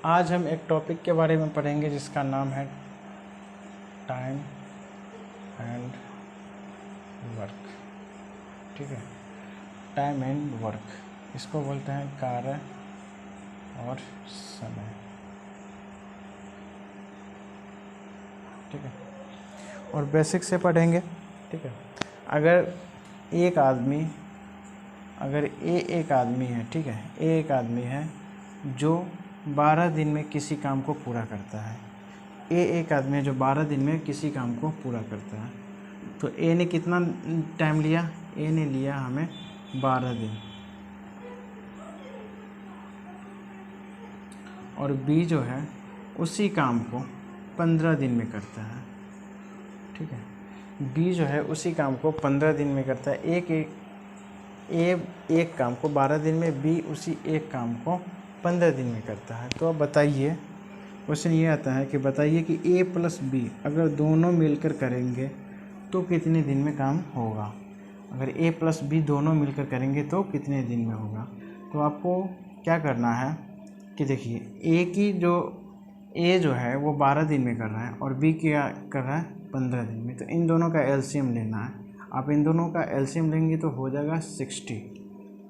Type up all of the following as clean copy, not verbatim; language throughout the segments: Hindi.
आज हम एक टॉपिक के बारे में पढ़ेंगे जिसका नाम है टाइम एंड वर्क। ठीक है, टाइम एंड वर्क इसको बोलते हैं कार्य और समय। ठीक है, और बेसिक से पढ़ेंगे। ठीक है, अगर एक आदमी एक आदमी है, ठीक है, एक आदमी है जो 12 दिन में किसी काम को पूरा करता है। एक आदमी है जो 12 दिन में किसी काम को पूरा करता है। तो ए ने कितना टाइम लिया? ए ने लिया हमें 12 दिन, और बी जो है उसी काम को 15 दिन में करता है। ठीक है, बी जो है उसी काम को 15 दिन में करता है। एक काम को 12 दिन में, बी उसी एक काम को 15 दिन में करता है। तो अब बताइए, क्वेश्चन ये आता है कि बताइए कि ए प्लस बी अगर दोनों मिलकर करेंगे तो कितने दिन में काम होगा। अगर ए प्लस बी दोनों मिलकर करेंगे तो कितने दिन में होगा। तो आपको क्या करना है कि देखिए, ए जो है वो 12 दिन में कर रहा है और बी क्या कर रहा है 15 दिन में। तो इन दोनों का एलसीएम लेना है। आप इन दोनों का एलसीएम लेंगे तो हो जाएगा 60।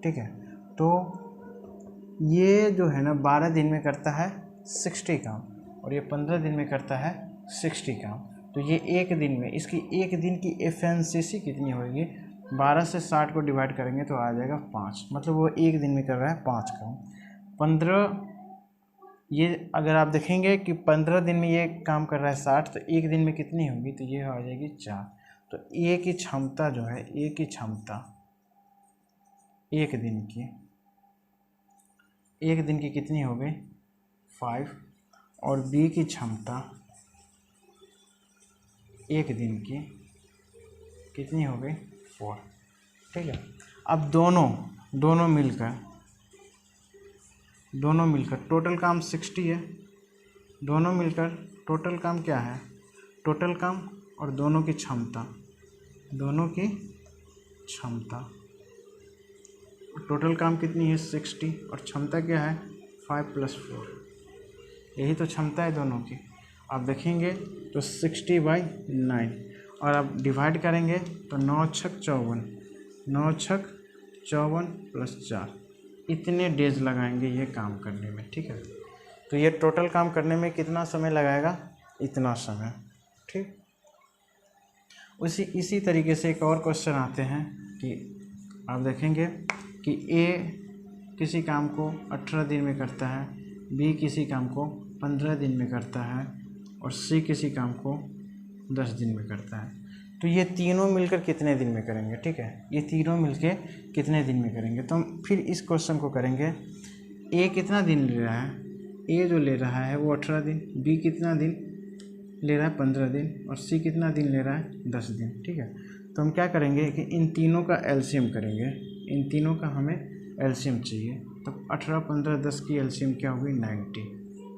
ठीक है, तो ये जो है ना 12 दिन में करता है 60 काम और ये 15 दिन में करता है 60 काम। तो ये एक दिन में, इसकी एक दिन की एफिशिएंसी कितनी होगी? 12 से 60 को डिवाइड करेंगे तो आ जाएगा 5। मतलब वो एक दिन में कर रहा है 5 काम। 15, ये अगर आप देखेंगे कि 15 दिन में ये काम कर रहा है 60, तो एक दिन में कितनी होगी? तो ये आ जाएगी 4। तो ए की क्षमता जो है, ए की क्षमता एक दिन की कितनी हो गई? 5। और बी की क्षमता एक दिन की कितनी हो गई? 4। ठीक है, अब दोनों मिलकर टोटल काम 60 है। दोनों मिलकर टोटल काम क्या है? टोटल काम और दोनों की क्षमता, टोटल काम कितनी है? 60 और क्षमता क्या है? 5 + 4। यही तो क्षमता है दोनों की। आप देखेंगे तो 60/9 और आप डिवाइड करेंगे तो 9 × 6 = 54, 9 × 6 = 54 + 4। इतने डेज लगाएंगे ये काम करने में। ठीक है, तो ये टोटल काम करने में कितना समय लगाएगा? इतना समय। ठीक, इसी तरीके से एक और क्वेश्चन आते हैं कि आप देखेंगे कि ए किसी काम को 18 दिन में करता है, बी किसी काम को 15 दिन में करता है और सी किसी काम को 10 दिन में करता है। तो ये तीनों मिलकर कितने दिन में करेंगे? ठीक है, ये तीनों मिलकर कितने दिन में करेंगे? तो हम फिर इस क्वेश्चन को करेंगे। ए कितना दिन ले रहा है? ए जो ले रहा है वो 18 दिन, बी कितना दिन ले रहा है? 15 दिन, और सी कितना दिन ले रहा है? 10 दिन। ठीक है, तो हम क्या करेंगे कि इन तीनों का एलसीएम करेंगे। इन तीनों का हमें एलसीएम चाहिए। तो 18, 15, 10 की एलसीएम क्या होगी? 90।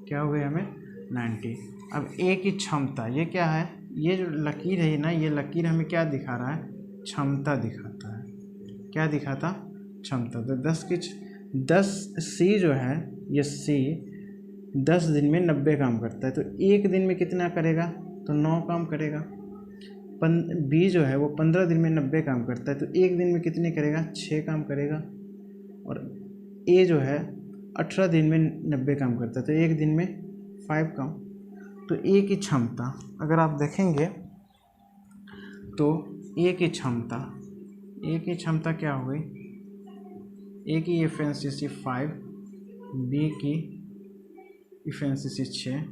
क्या हो गई हमें? 90। अब ए की क्षमता, ये क्या है? ये जो लकीर है ना, ये लकीर हमें क्या दिखा रहा है? क्षमता दिखाता है। क्या दिखाता? क्षमता। तो 10 सी जो है, ये सी 10 दिन में 90 काम करता है। तो एक दिन में कितना करेगा? तो 9 काम करेगा। बी जो है वो 15 दिन में 90 काम करता है, तो एक दिन में कितने करेगा? 6 काम करेगा। और ए जो है 18 दिन में 90 काम करता है, तो एक दिन में 5 काम। तो ए की क्षमता अगर आप देखेंगे तो ए की क्षमता क्या हो गई? ए की एफिशिएंसी 5, बी की एफिशिएंसी 6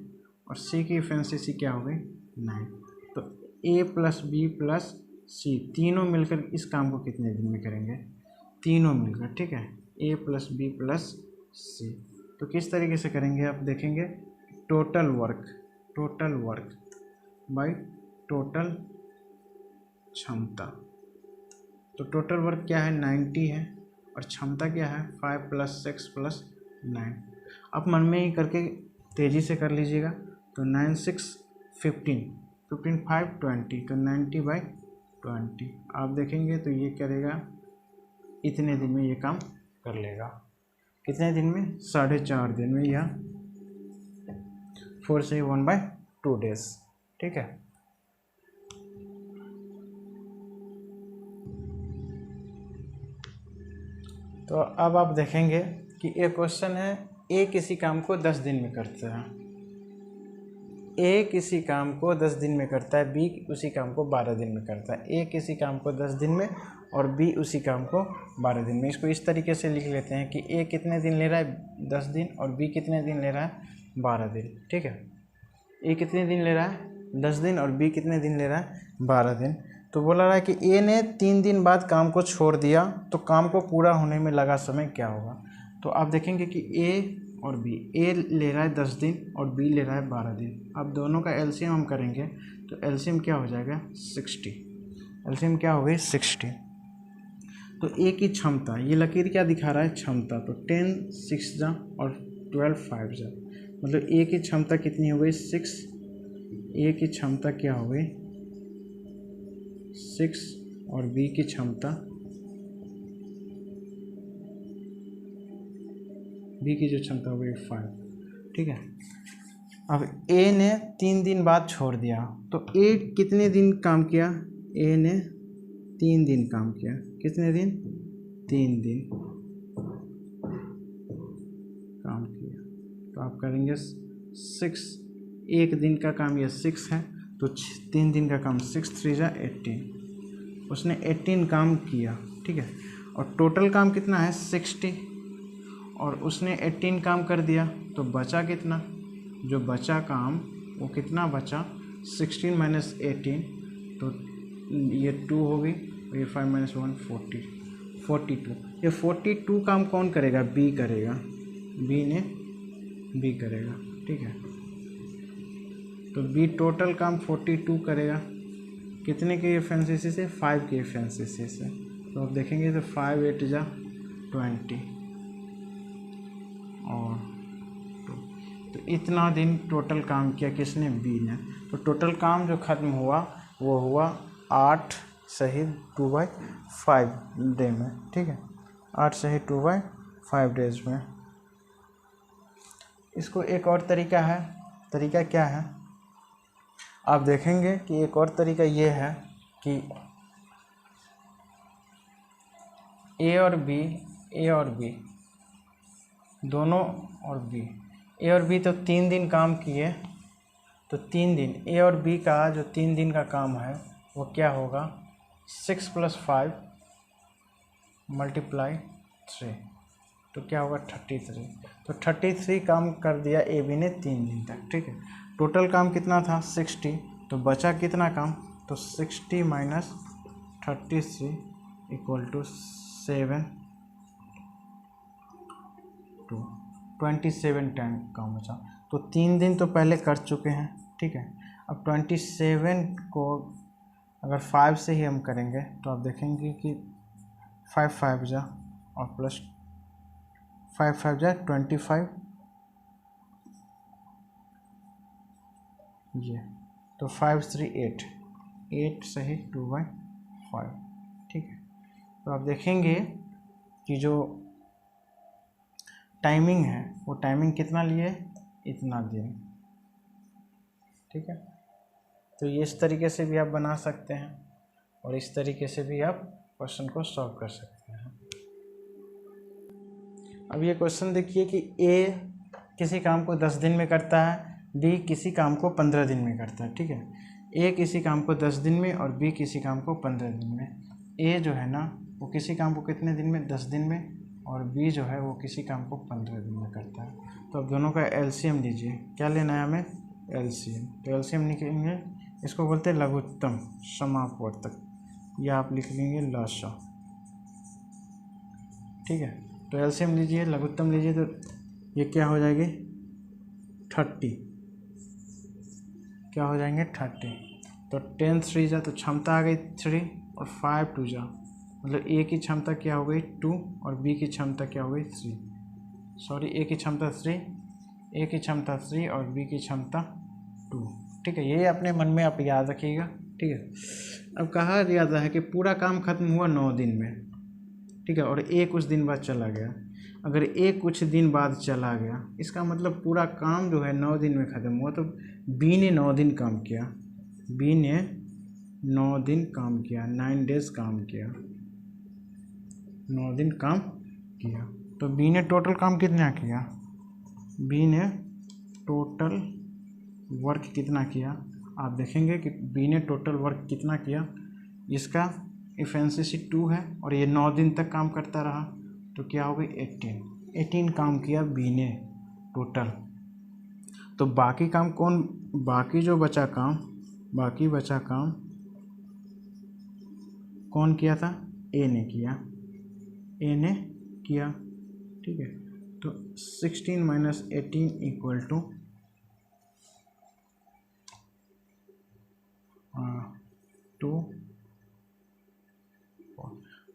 और सी की एफिशिएंसी क्या हो गई? 9। तो ए प्लस बी प्लस सी तीनों मिलकर इस काम को कितने दिन में करेंगे? तीनों मिलकर। ठीक है, ए प्लस बी प्लस सी। तो किस तरीके से करेंगे आप देखेंगे? टोटल वर्क बाय टोटल क्षमता। तो टोटल वर्क क्या है? 90 है और क्षमता क्या है? 5 + 6 + 9। आप मन में ही करके तेज़ी से कर लीजिएगा। तो 9 × 6 = 15, 15 × 5 = 20, तो 90/20 आप देखेंगे तो ये करेगा इतने दिन में ये काम कर लेगा। कितने दिन में? 4.5 दिन में यह 4 से 1/2 डेज। ठीक है, तो अब आप देखेंगे कि एक क्वेश्चन है, ए किसी काम को 10 दिन में करता है। ए किसी काम को 10 दिन में करता है, बी उसी काम को 12 दिन में करता है। ए किसी काम को 10 दिन में और बी उसी काम को 12 दिन में। इसको इस तरीके से लिख लेते हैं कि ए कितने दिन ले रहा है 10 दिन और बी कितने दिन ले रहा है 12 दिन। ठीक है, ए कितने दिन ले रहा है 10 दिन और बी कितने दिन ले रहा है 12 दिन। तो बोला रहा है कि ए ने 3 दिन बाद काम को छोड़ दिया, तो काम को पूरा होने में लगा समय क्या होगा। तो आप देखेंगे कि ए और बी, ए ले रहा है 10 दिन और बी ले रहा है 12 दिन। अब दोनों का एलसीएम हम करेंगे तो एलसीएम क्या हो जाएगा 60। एलसीएम क्या हो गई 60। तो ए की क्षमता, ये लकीर क्या दिखा रहा है क्षमता, तो 10 6 जा और 12 5 जा, मतलब ए की क्षमता कितनी हो गई 6। ए की क्षमता क्या हो गई 6 और बी की क्षमता, बी की जो क्षमता हो गई 5। ठीक है, अब ए ने 3 दिन बाद छोड़ दिया, तो ए कितने दिन काम किया, ए ने 3 दिन काम किया। कितने दिन 3 दिन काम किया। तो आप करेंगे 6, एक दिन का काम ये 6 है, तो 3 दिन का काम 6 3 जा 18। उसने 18 काम किया। ठीक है, और टोटल काम कितना है 60, और उसने 18 काम कर दिया, तो बचा कितना, जो बचा काम वो कितना बचा 16 माइनस 18, तो ये 2 हो गई, और ये 5 माइनस 1 42। ये 42 काम कौन करेगा, बी करेगा, बी करेगा। ठीक है, तो बी टोटल काम 42 करेगा। कितने के एफिशिएंसी से 5 के एफिशिएंसी से। तो आप देखेंगे तो 5 8 जा 20 और 2, तो इतना दिन टोटल काम किया किसने, बी ने। तो टोटल काम जो ख़त्म हुआ वो हुआ 8 सही 2/5 डे में। ठीक है, 8 सही 2/5 डेज में। इसको एक और तरीका है, तरीका क्या है आप देखेंगे कि एक और तरीका ये है कि ए और बी दोनों, और बी ए और बी तो 3 दिन काम किए, तो 3 दिन ए और बी का जो 3 दिन का काम है वो क्या होगा 6 + 5 × 3, तो क्या होगा 33। तो 33 काम कर दिया ए बी ने 3 दिन तक। ठीक है, टोटल काम कितना था 60, तो बचा कितना काम, तो 60 माइनस 33 = 7 2 27 टाइम काम बचा। तो 3 दिन तो पहले कर चुके हैं। ठीक है, अब 27 को अगर 5 से ही हम करेंगे तो आप देखेंगे कि 5 5 जा और प्लस 5 5 जा 25, ये तो 5 3 8 सही 2/5। ठीक है, तो आप देखेंगे कि जो टाइमिंग है वो टाइमिंग कितना लिए, इतना दिन। ठीक है, तो ये इस तरीके से भी आप बना सकते हैं और इस तरीके से भी आप क्वेश्चन को सॉल्व कर सकते हैं। अब ये क्वेश्चन देखिए कि ए किसी काम को 10 दिन में करता है, बी किसी काम को 15 दिन में करता है। ठीक है, ए किसी काम को 10 दिन में और बी किसी काम को 15 दिन में। ए जो है ना वो किसी काम को कितने दिन में 10 दिन में, और बी जो है वो किसी काम को 15 दिन में करता है। तो अब दोनों का एलसीएम लीजिए, क्या लेना है हमें एलसीएम। तो एलसीएम निकलेंगे, इसको बोलते हैं लघुत्तम समापवर्तक, या आप लिख लेंगे लसा। ठीक है, तो एलसीएम लीजिए, लघुत्तम लीजिए, तो ये क्या हो जाएगी 30, क्या हो जाएंगे 30। तो 10 3 जा, तो क्षमता आ गई 3 और 5 2 जा, मतलब ए की क्षमता क्या हो गई 2 और बी की क्षमता क्या हो गई 3। सॉरी, ए की क्षमता 3, ए की क्षमता 3 और बी की क्षमता 2। ठीक है, ये अपने मन में आप याद रखिएगा। ठीक है, अब कहा जाता है कि पूरा काम खत्म हुआ 9 दिन में। ठीक है, और एक उस दिन बाद चला गया। अगर ए कुछ दिन बाद चला गया, इसका मतलब पूरा काम जो है 9 दिन में ख़त्म हुआ। तो बी ने 9 दिन काम किया, बी ने 9 दिन काम किया, 9 डेज काम किया, 9 दिन काम किया। तो बी ने टोटल काम कितना किया, बी ने टोटल वर्क कितना किया। आप देखेंगे कि बी ने टोटल वर्क कितना किया, इसका इफिशिएंसी 2 है और ये 9 दिन तक काम करता रहा, तो क्या हो गई 18 काम किया बी ने टोटल। तो बाकी काम कौन, बाकी जो बचा काम, बाकी बचा काम कौन किया था, ए ने किया, ए ने किया। ठीक है, तो 16 माइनस 18 इक्वल टू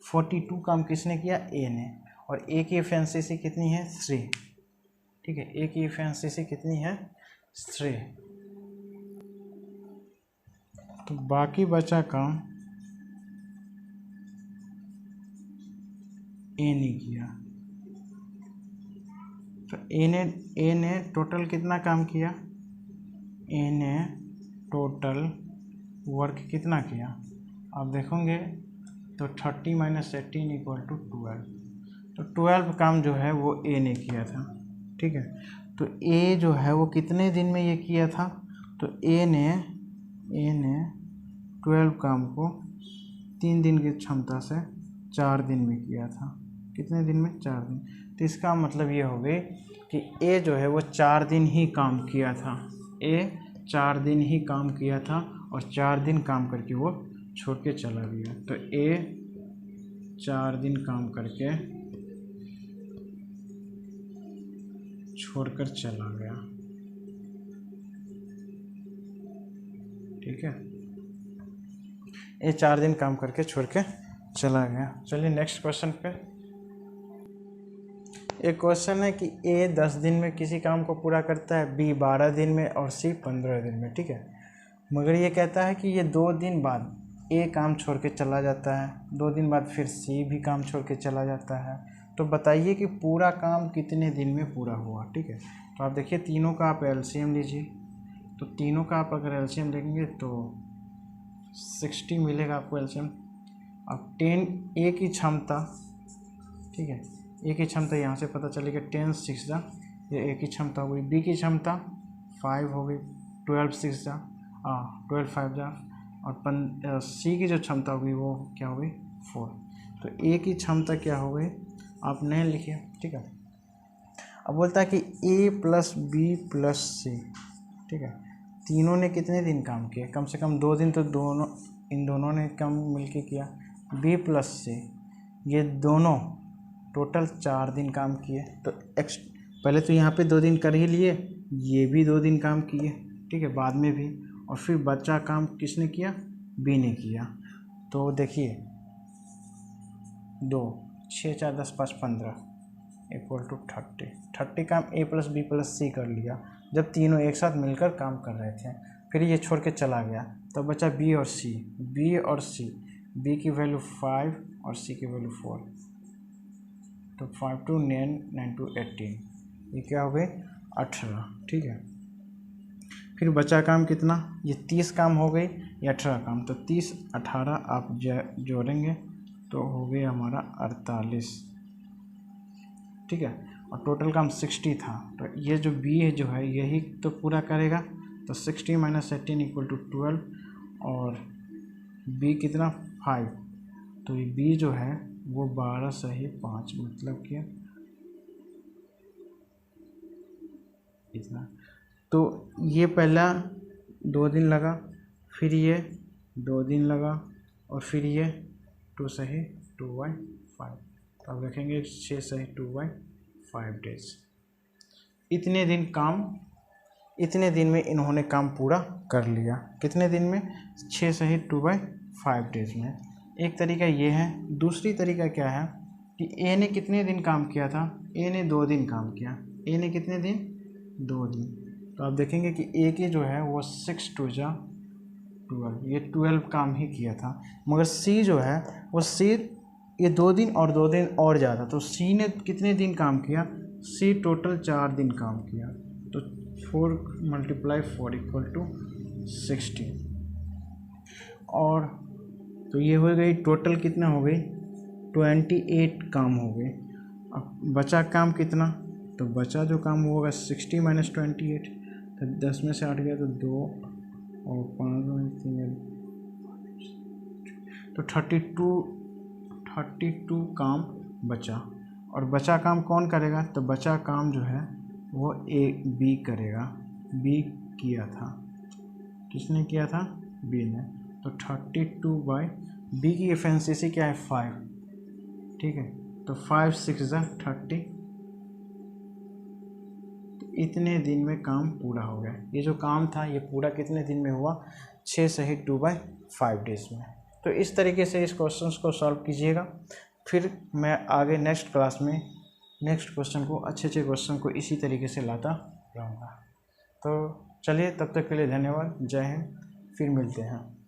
42 काम किसने किया, ए ने। और ए की एफिशिएंसी कितनी है, 3। ठीक है, ए की एफिशिएंसी कितनी है, 3। तो बाकी बचा काम ए ने किया। तो ए ने टोटल कितना काम किया, ए ने टोटल वर्क कितना किया, आप देखोगे तो 30 माइनस 18 इक्वल टू 12। तो 12 काम जो है वो ए ने किया था। ठीक है, तो ए जो है वो कितने दिन में ये किया था, तो ए ने 12 काम को 3 दिन की क्षमता से 4 दिन में किया था। कितने दिन में, 4 दिन। तो इसका मतलब ये हो गई कि ए जो है वो 4 दिन ही काम किया था, ए 4 दिन ही काम किया था और 4 दिन काम करके वो छोड़ के चला गया। तो ए 4 दिन काम करके छोड़कर चला गया। ठीक है, ए 4 दिन काम करके छोड़ के चला गया। चलिए नेक्स्ट क्वेश्चन पे। एक क्वेश्चन है कि ए 10 दिन में किसी काम को पूरा करता है, बी 12 दिन में और सी 15 दिन में। ठीक है, मगर ये कहता है कि ये 2 दिन बाद ए काम छोड़ के चला जाता है, 2 दिन बाद फिर सी भी काम छोड़ के चला जाता है। तो बताइए कि पूरा काम कितने दिन में पूरा हुआ। ठीक है, तो आप देखिए तीनों का आप एलसीएम लीजिए। तो तीनों का आप अगर एलसीएम लेंगे तो 60 मिलेगा आपको एलसीएम। अब 10 ए की क्षमता, ठीक है, ए की क्षमता यहाँ से पता चलेगा 10 6 जा, ये ए की क्षमता हो गई। बी की क्षमता 5 हो गई, 12 6 जा, 12 5 जा। और सी की जो क्षमता होगी वो क्या हो गई 4। तो ए की क्षमता क्या हो गई, आप नहीं लिखिए। ठीक है, अब बोलता है कि ए प्लस बी प्लस सी। ठीक है, तीनों ने कितने दिन काम किए, कम से कम 2 दिन तो इन दोनों ने काम मिलके किया। बी प्लस सी, ये दोनों टोटल 4 दिन काम किए। तो पहले तो यहाँ पे 2 दिन कर ही लिए, ये भी 2 दिन काम किए। ठीक है, बाद में भी। और फिर बचा काम किसने किया, बी ने किया। तो देखिए 2 6 4 10 5 15 इक्वल टू 30 काम ए प्लस बी प्लस सी कर लिया जब तीनों एक साथ मिलकर काम कर रहे थे। फिर ये छोड़ के चला गया, तो बचा बी और सी। बी की वैल्यू 5 और सी की वैल्यू 4। तो 5 2 9 2 18, ये क्या हो गई 18। ठीक है, फिर बचा काम कितना, ये 30 काम हो गई, ये 18 काम। तो 30 18 आप जोड़ेंगे तो हो गया हमारा 48। ठीक है, और टोटल काम 60 था। तो ये जो बी है जो है यही तो पूरा करेगा। तो 60 माइनस 18 इक्वल टू 12 और बी कितना 5। तो ये बी जो है वो 12 सही 5, मतलब कि इतना। तो ये पहला 2 दिन लगा, फिर ये 2 दिन लगा और फिर ये 2 सही 2/5। तो आप रखेंगे 6 सही 2/5 डेज। इतने दिन में इन्होंने काम पूरा कर लिया। कितने दिन में, 6 सही 2/5 डेज में। एक तरीका ये है। दूसरी तरीका क्या है कि ए ने कितने दिन काम किया था, ए ने 2 दिन काम किया। ए ने कितने दिन, 2 दिन। तो आप देखेंगे कि ए की जो है वो 6 2 जा 12, ये 12 काम ही किया था। मगर सी जो है वो सी ये 2 दिन और 2 दिन और ज़्यादा, तो सी ने कितने दिन काम किया, सी टोटल 4 दिन काम किया, तो 4 × 4 = 16। और तो ये हो गई टोटल कितना हो गई 28 काम हो गए। अब बचा काम कितना, तो बचा जो काम होगा 60 - 28, तो 10 में से 8 गया तो 2 और 5 में 3, तो 32 काम बचा। और बचा काम कौन करेगा, तो बचा काम जो है वो बी करेगा। बी किया था, किसने किया था, बी ने। तो 32 बी की एफिशिएंसी क्या है 5, ठीक है, तो 5 × 6 = 30। तो इतने दिन में काम पूरा हो गया। ये जो काम था ये पूरा कितने दिन में हुआ, 6 सहित 2/5 डेज में। तो इस तरीके से इस क्वेश्चंस को सॉल्व कीजिएगा। फिर मैं आगे नेक्स्ट क्लास में नेक्स्ट क्वेश्चन को, अच्छे क्वेश्चन को इसी तरीके से लाता रहूँगा। तो चलिए, तब तक के लिए धन्यवाद। जय हिंद, फिर मिलते हैं।